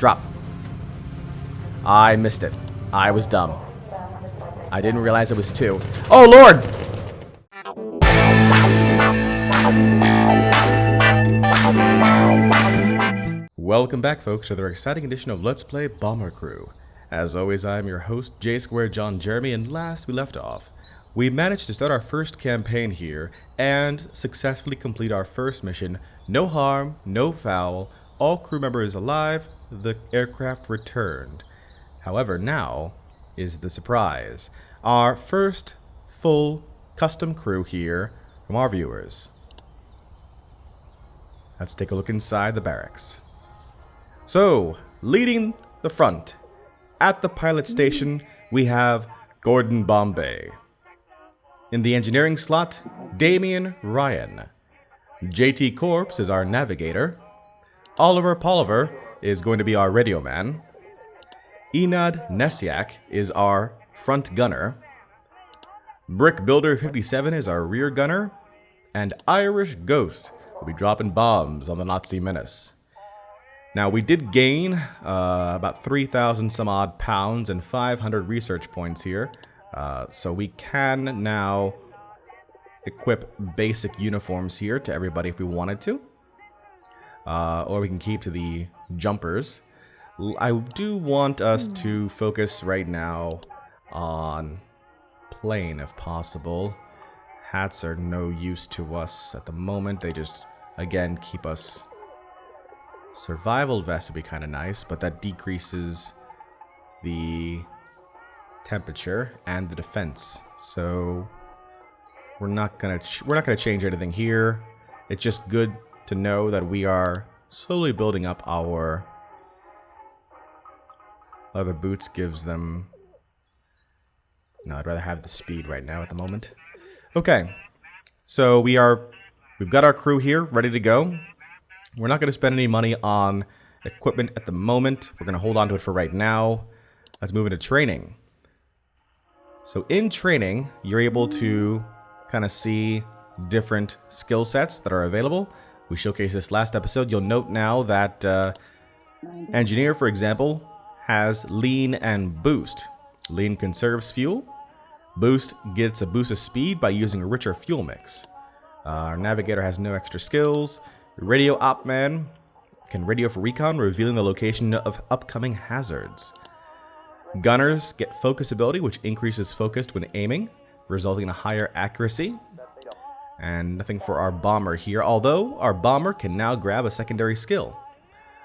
Drop. I missed it. I was dumb. I didn't realize it was 2. Oh, Lord! Welcome back, folks, to another exciting edition of Let's Play Bomber Crew. As always, I'm your host, J2John Jeremy, and last we left off, we managed to start our first campaign here and successfully complete our first mission. No harm, no foul, all crew members alive, the aircraft returned. However, now is the surprise. Our first full custom crew here from our viewers. Let's take a look inside the barracks. So, leading the front, at the pilot station, we have Gordon Bombay. In the engineering slot, Damian Ryan. JT Corpse is our navigator. Oliver Poliver is going to be our radio man. Enad Nesiak is our front gunner. Brick Builder 57 is our rear gunner. And Irish Ghost will be dropping bombs on the Nazi menace. Now, we did gain about 3,000 some odd pounds and 500 research points here. So we can now equip basic uniforms here to everybody if we wanted to. Or we can keep to the jumpers. I do want us to focus right now on plane if possible. Hats are no use to us at the moment. They just, again, keep us... Survival vest would be kind of nice, but that decreases the temperature and the defense. So we're not gonna change anything here. It's just good to know that we are slowly building up our leather boots. Gives them... No, I'd rather have the speed right now at the moment. Okay, so we've got our crew here ready to go. We're not going to spend any money on equipment at the moment. We're going to hold on to it for right now. Let's move into training. So in training, you're able to kind of see different skill sets that are available. We showcased this last episode. You'll note now that Engineer, for example, has Lean and Boost. Lean conserves fuel. Boost gets a boost of speed by using a richer fuel mix. Our Navigator has no extra skills. Radio Op Man can radio for recon, revealing the location of upcoming hazards. Gunners get focus ability, which increases focus when aiming, resulting in a higher accuracy. And nothing for our bomber here, although our bomber can now grab a secondary skill.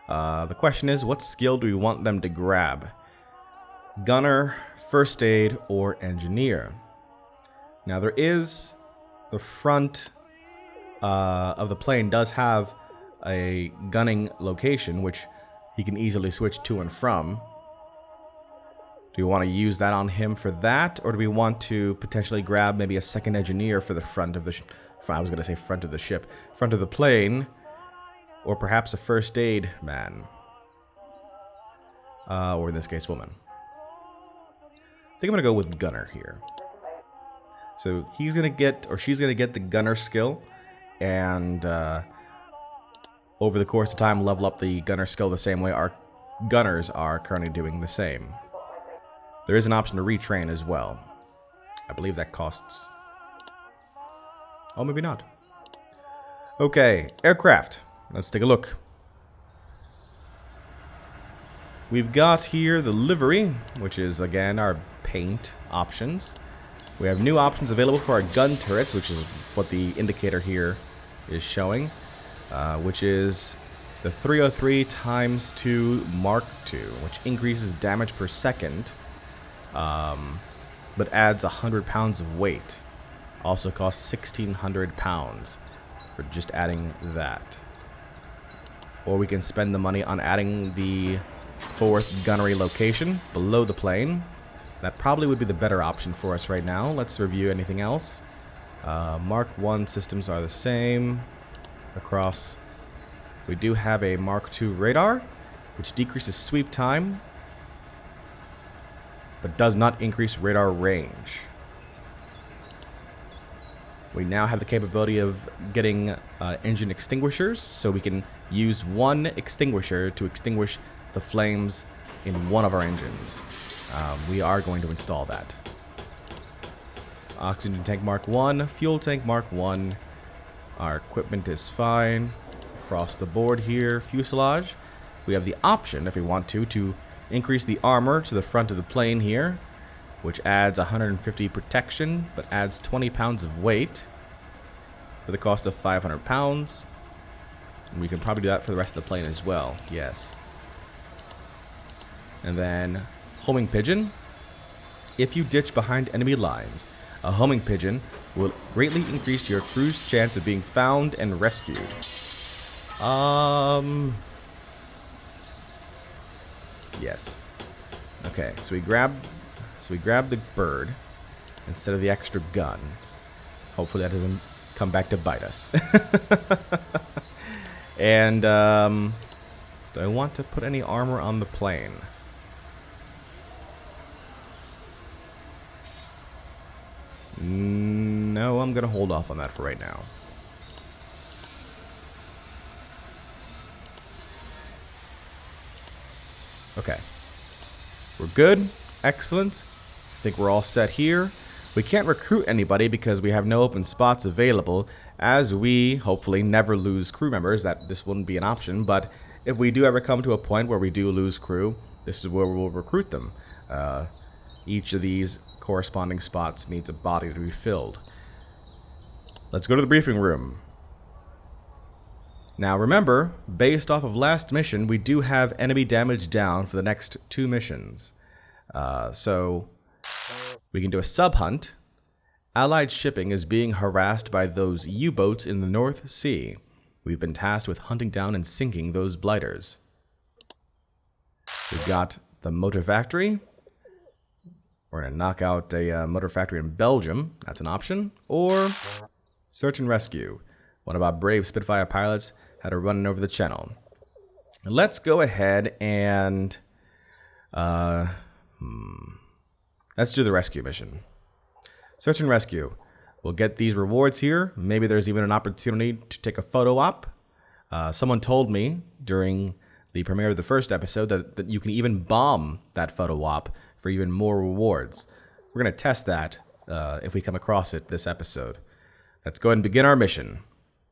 The question is, what skill do we want them to grab? Gunner, first aid, or engineer? Now there is the front of the plane does have a gunning location, which he can easily switch to and from. Do we want to use that on him for that, or do we want to potentially grab maybe a second engineer for the front of the front of the plane, or perhaps a first aid man, or in this case, woman? I think I'm gonna go with gunner here. So he's gonna get, or she's gonna get the gunner skill. And over the course of time, level up the gunner skill the same way our gunners are currently doing the same. There is an option to retrain as well. I believe that costs... Oh, maybe not. Okay, aircraft. Let's take a look. We've got here the livery, which is, again, our paint options. We have new options available for our gun turrets, which is what the indicator here is showing, which is the 303 × 2 Mark II, which increases damage per second, but adds 100 pounds of weight. Also costs 1,600 pounds for just adding that. Or we can spend the money on adding the 4th gunnery location below the plane. That probably would be the better option for us right now. Let's review anything else. Mark I systems are the same across. We do have a Mark II radar, which decreases sweep time, but does not increase radar range. We now have the capability of getting engine extinguishers, so we can use one extinguisher to extinguish the flames in one of our engines. We are going to install that. Oxygen tank Mark 1, fuel tank Mark 1. Our equipment is fine. Across the board here, fuselage. We have the option, if we want to increase the armor to the front of the plane here, which adds 150 protection, but adds 20 pounds of weight for the cost of 500 pounds. And we can probably do that for the rest of the plane as well, yes. And then, homing pigeon. If you ditch behind enemy lines, a homing pigeon will greatly increase your crew's chance of being found and rescued. Yes. Okay, so we grab the bird instead of the extra gun. Hopefully that doesn't come back to bite us. And do I want to put any armor on the plane? No, I'm gonna hold off on that for right now. Okay. We're good. Excellent. I think we're all set here. We can't recruit anybody because we have no open spots available, as we hopefully never lose crew members. That this wouldn't be an option, but if we do ever come to a point where we do lose crew, this is where we'll recruit them. Each of these corresponding spots needs a body to be filled. Let's go to the briefing room. Now remember, based off of last mission, we do have enemy damage down for the next 2 missions. So we can do a sub-hunt. Allied shipping is being harassed by those U-boats in the North Sea. We've been tasked with hunting down and sinking those blighters. We've got the motor factory. We're going to knock out a motor factory in Belgium. That's an option. Or search and rescue. One of our brave Spitfire pilots had a run over the channel. Let's go ahead and let's do the rescue mission. Search and rescue. We'll get these rewards here. Maybe there's even an opportunity to take a photo op. Someone told me during the premiere of the first episode that you can even bomb that photo op for even more rewards. We're going to test that if we come across it this episode. Let's go ahead and begin our mission.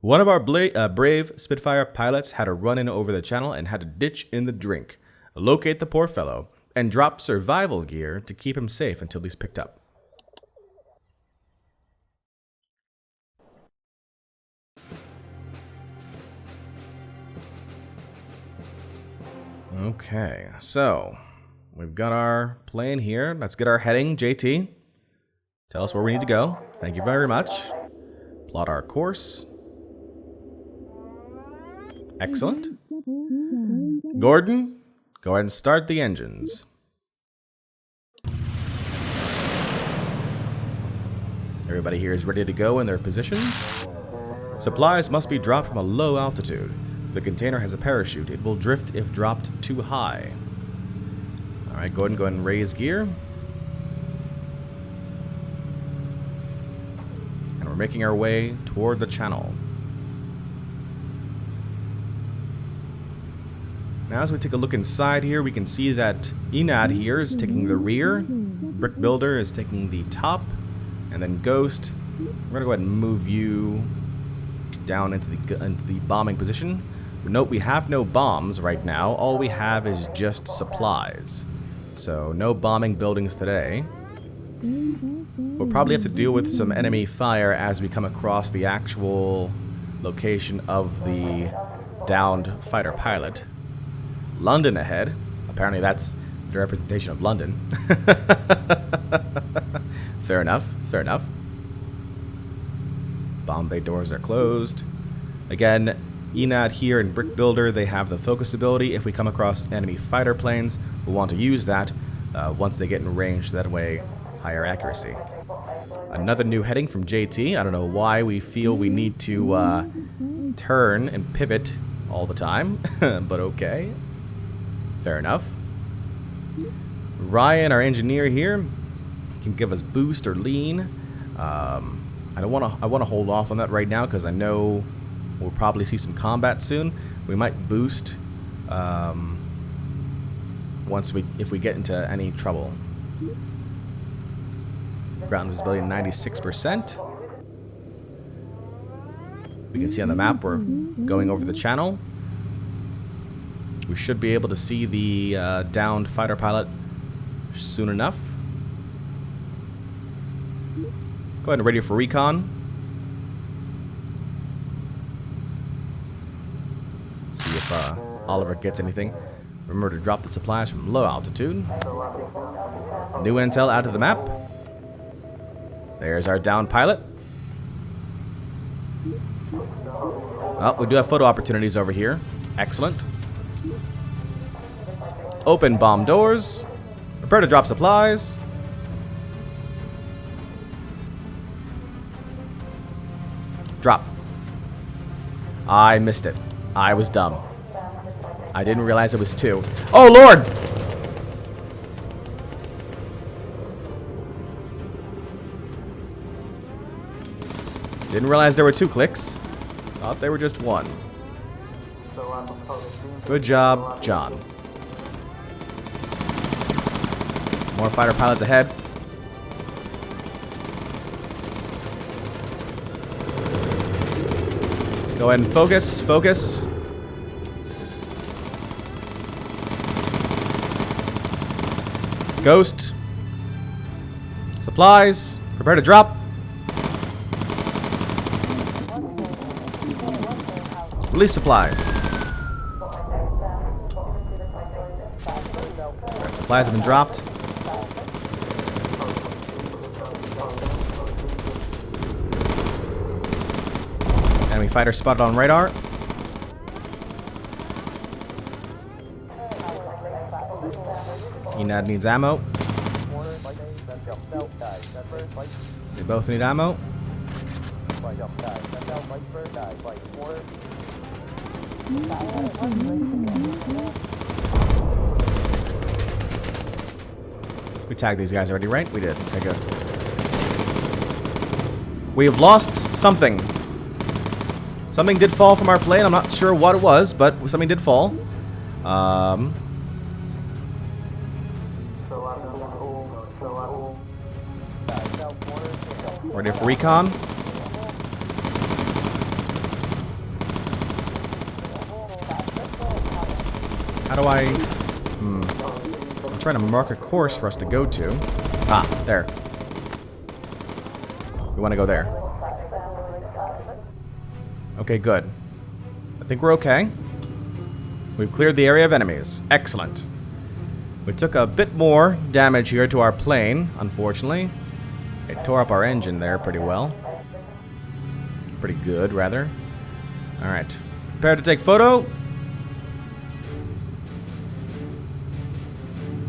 One of our brave Spitfire pilots had a run-in over the channel and had to ditch in the drink, locate the poor fellow, and drop survival gear to keep him safe until he's picked up. Okay, so we've got our plane here. Let's get our heading, JT. Tell us where we need to go. Thank you very much. Plot our course. Excellent. Gordon, go ahead and start the engines. Everybody here is ready to go in their positions. Supplies must be dropped from a low altitude. The container has a parachute. It will drift if dropped too high. Alright, go ahead and raise gear. And we're making our way toward the channel. Now as we take a look inside here, we can see that Enad here is taking the rear, Brick Builder is taking the top, and then Ghost, we're going to go ahead and move you down into the bombing position. Note we have no bombs right now, all we have is just supplies. So no bombing buildings today. We'll probably have to deal with some enemy fire as we come across the actual location of the downed fighter pilot. London ahead. Apparently that's the representation of London. Fair enough, fair enough. Bomb bay doors are closed. Again, Enad here and Brick Builder, they have the focus ability. If we come across enemy fighter planes, we'll want to use that once they get in range, that way higher accuracy. Another new heading from JT. I don't know why we feel we need to turn and pivot all the time, but okay. Fair enough. Ryan, our engineer here, can give us boost or lean. I want to hold off on that right now because I know we'll probably see some combat soon. We might boost if we get into any trouble. Ground visibility 96%. We can see on the map we're going over the channel. We should be able to see the downed fighter pilot soon enough. Go ahead and radio for recon. See if Oliver gets anything. Remember to drop the supplies from low altitude. New intel out of the map. There's our downed pilot. Oh, we do have photo opportunities over here. Excellent. Open bomb doors. Prepare to drop supplies. Drop. I missed it. I was dumb. I didn't realize it was 2. Oh, Lord! Didn't realize there were 2 clicks. Thought they were just 1. Good job, John. More fighter pilots ahead. Go ahead and focus. Focus. Ghost. Supplies. Prepare to drop. Release supplies. Alright, supplies have been dropped. Enemy fighter spotted on radar. Enad needs ammo. They both need ammo. We tagged these guys already, right? We did. Okay, good. We have lost something. Something did fall from our plane. I'm not sure what it was, but something did fall. Ready for recon. How do I... I'm trying to mark a course for us to go to. Ah, there. We want to go there. Okay, good. I think we're okay. We've cleared the area of enemies. Excellent. We took a bit more damage here to our plane, unfortunately. It tore up our engine there pretty well. Pretty good, rather. Alright. Prepare to take photo.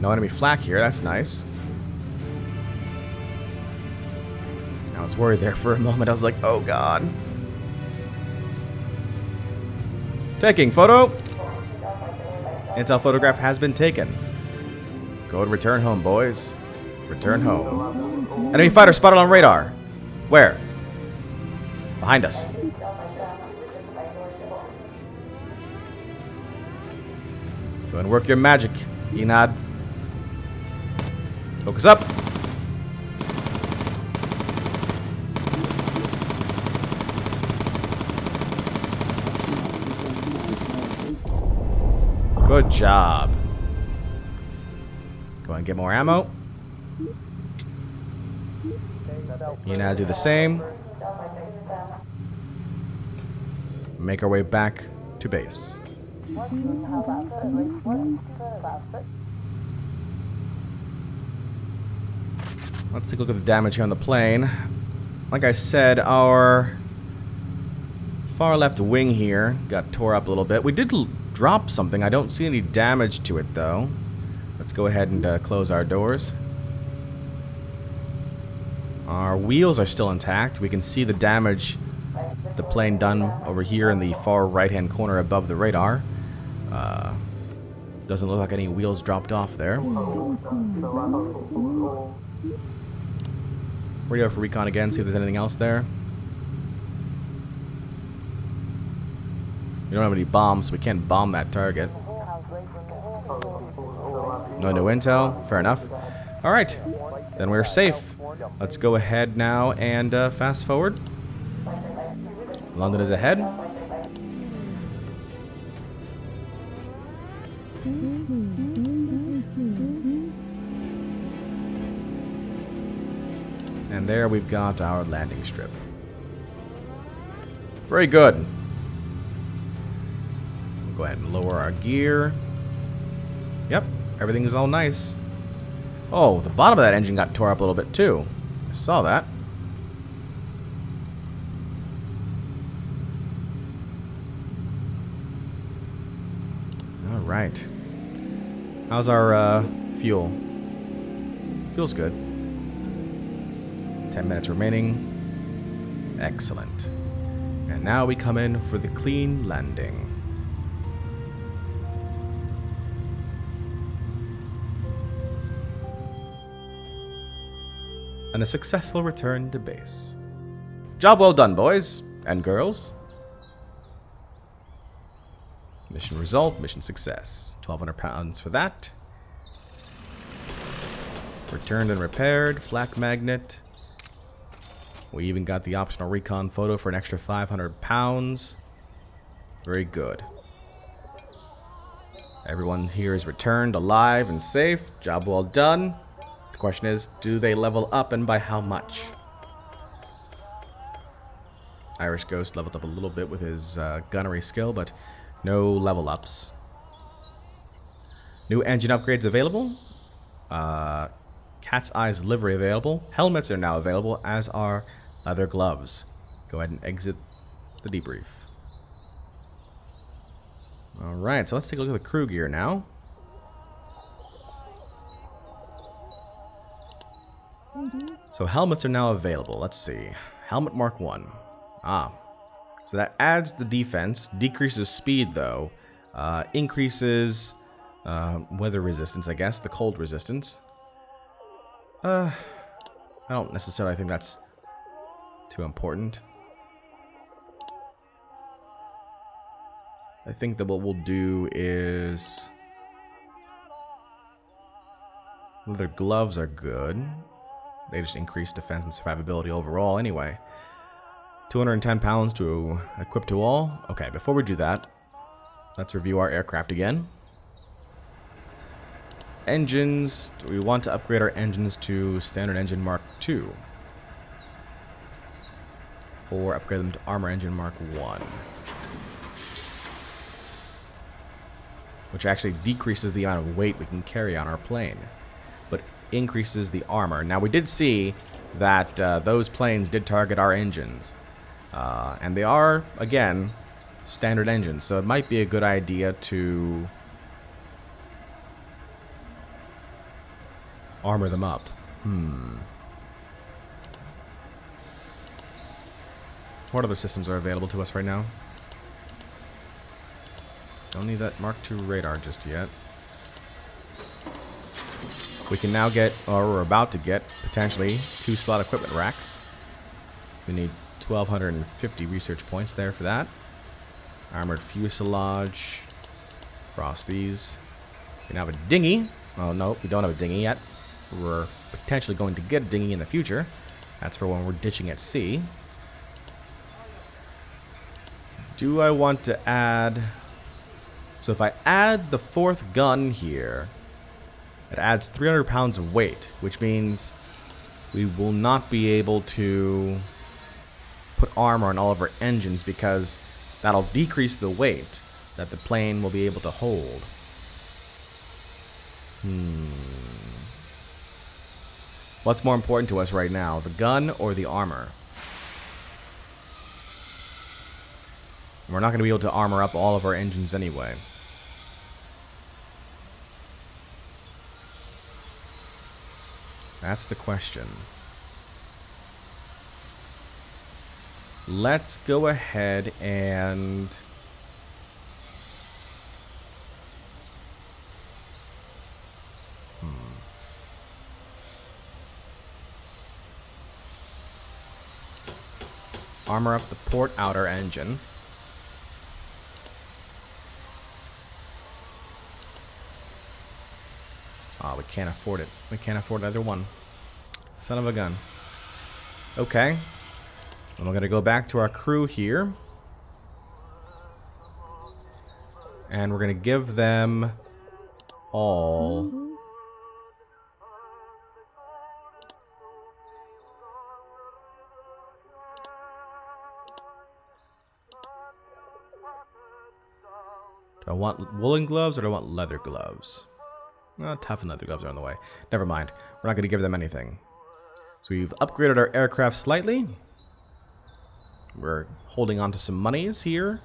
No enemy flak here, that's nice. I was worried there for a moment. I was like, oh god. Taking photo. Intel photograph has been taken. Go and return home, boys. Return home. Enemy fighter spotted on radar. Where? Behind us. Go and work your magic, Enad. Focus up. Good job. Go and get more ammo. You now do the same. Make our way back to base. Let's take a look at the damage here on the plane. Like I said, our far left wing here got tore up a little bit. We did drop something. I don't see any damage to it, though. Let's go ahead and close our doors. Our wheels are still intact. We can see the damage the plane done over here in the far right-hand corner above the radar. Doesn't look like any wheels dropped off there. Radio for recon again, see if there's anything else there. We don't have any bombs, so we can't bomb that target. No new intel. Fair enough. Alright. Then we're safe. Let's go ahead now and fast forward. London is ahead. And there we've got our landing strip. Very good. We'll go ahead and lower our gear. Yep, everything is all nice. Oh, the bottom of that engine got tore up a little bit too. I saw that. Alright. How's our fuel? Fuel's good. 10 minutes remaining. Excellent. And now we come in for the clean landing. And a successful return to base. Job well done, boys and girls. Mission result, mission success. 1,200 pounds for that. Returned and repaired, flak magnet. We even got the optional recon photo for an extra 500 pounds. Very good. Everyone here is returned alive and safe. Job well done. The question is, do they level up and by how much? Irish Ghost leveled up a little bit with his gunnery skill, but no level ups. New engine upgrades available. Cat's Eyes livery available. Helmets are now available, as are leather gloves. Go ahead and exit the debrief. Alright, so let's take a look at the crew gear now. So helmets are now available. Let's see. Helmet Mark 1. So that adds the defense, decreases speed though, increases weather resistance, I guess, the cold resistance. I don't necessarily think that's too important. I think that what we'll do is... leather gloves are good. They just increase defense and survivability overall anyway. 210 pounds to equip to all. Okay, before we do that, let's review our aircraft again. Engines. Do we want to upgrade our engines to Standard Engine Mark II? Or upgrade them to Armor Engine Mark I? Which actually decreases the amount of weight we can carry on our plane, but increases the armor. Now, we did see that those planes did target our engines. And they are, again, standard engines, so it might be a good idea to armor them up. What other systems are available to us right now? Don't need that Mark II radar just yet. We can now get, or we're about to get, potentially, 2 slot equipment racks. We need 1,250 research points there for that. Armored fuselage. Cross these. We now have a dinghy. Oh, no, we don't have a dinghy yet. We're potentially going to get a dinghy in the future. That's for when we're ditching at sea. Do I want to add... So if I add the 4th gun here, it adds 300 pounds of weight, which means we will not be able to put armor on all of our engines because that'll decrease the weight that the plane will be able to hold. What's more important to us right now, the gun or the armor? We're not going to be able to armor up all of our engines anyway. That's the question. Let's go ahead and... armor up the port outer engine. Ah, we can't afford it. We can't afford either one. Son of a gun. Okay. And we're going to go back to our crew here. And we're going to give them all... Do I want woolen gloves or do I want leather gloves? No, toughened leather gloves are on the way. Never mind. We're not going to give them anything. So we've upgraded our aircraft slightly. We're holding on to some monies here.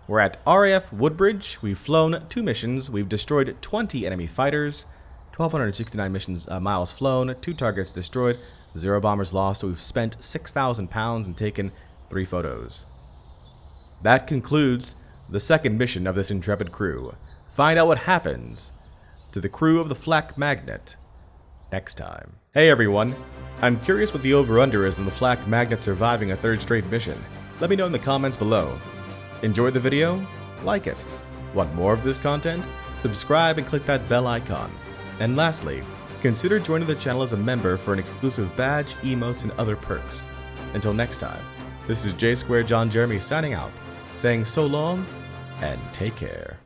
We're at RAF Woodbridge. We've flown 2 missions. We've destroyed 20 enemy fighters. 1,269 miles flown. 2 targets destroyed. 0 bombers lost. We've spent £6,000 and taken 3 photos. That concludes the second mission of this intrepid crew. Find out what happens to the crew of the Flak Magnet next time. Hey everyone, I'm curious what the over-under is on the Flak Magnet surviving a 3rd straight mission. Let me know in the comments below. Enjoyed the video? Like it. Want more of this content? Subscribe and click that bell icon. And lastly, consider joining the channel as a member for an exclusive badge, emotes, and other perks. Until next time, this is J Square John Jeremy signing out, saying so long and take care.